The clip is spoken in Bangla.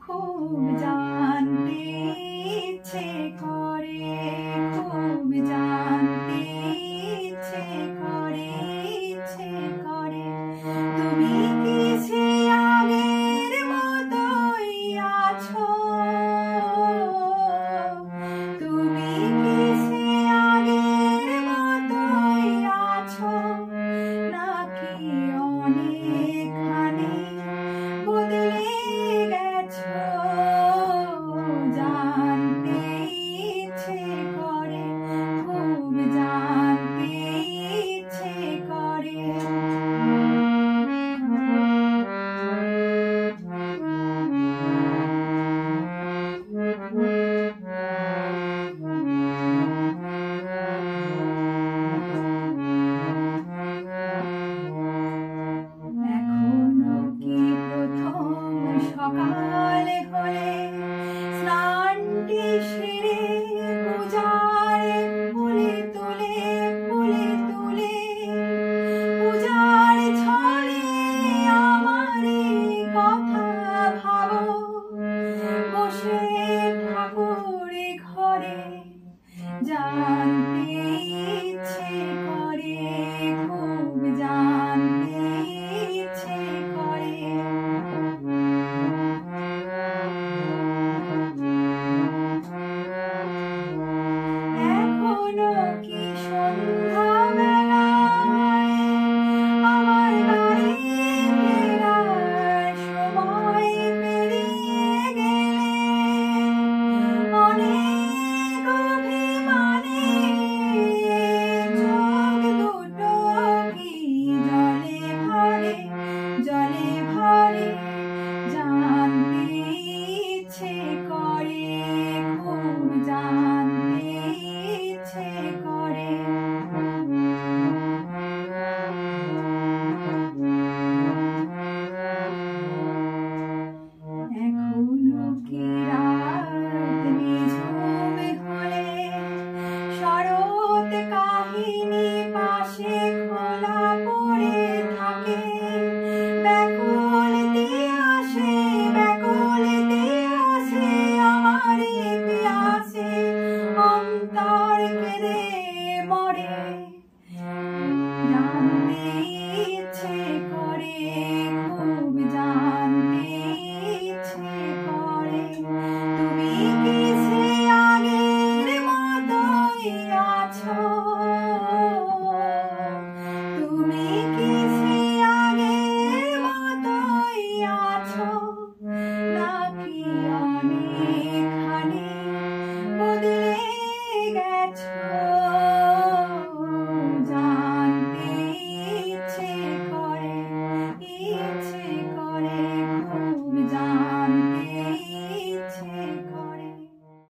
খুব জানতে ইচ্ছে করে, খুব জানতে ইচ্ছে করে, ইচ্ছে করে তুমি কি সে আগের মতোই আছো, তুমি কি সে আগের মতোই আছো, নাকি অনেকখানি বদলে গেছো। জানতে ইচ্ছে করে, খুব জানতে ইচ্ছে করে। এখনো কি প্রথম সকাল হলে স্নানটি সেরে পূজার ফুলে তুলে, ফুলে তুলে পূজার ছলে আমারই কথা ভাবো, বসে ঠাকুর ঘরে। জানতে ইচ্ছে করে, খুব জানতে ইচ্ছে করে। এখনো কি সন্ধ্যাবেলায় আমার বাড়ি ফেরার সময় পেরিয়ে গেলে অনেক অভিমানে চোখ দুটো কি জলে ভরে, জলে ভরে। জানতে ইচ্ছে করে, খুব জানতে ইচ্ছে করে। এখনো কি রাত নিঝুম হলে শরৎ কাহিনী পাশে খোলা পড়ে থাকে, ব্যাকুল দিয়াসে, ব্যাকুল দিয়াসে আমারই পিয়াসে অন্তর কেঁদে মরে। জানতে ইচ্ছে করে, খুব জানতে ইচ্ছে করে তুমি কি সে আগের মতোই আছো, তুমি কি সে আগের মতোই আছো, নাকি অনেক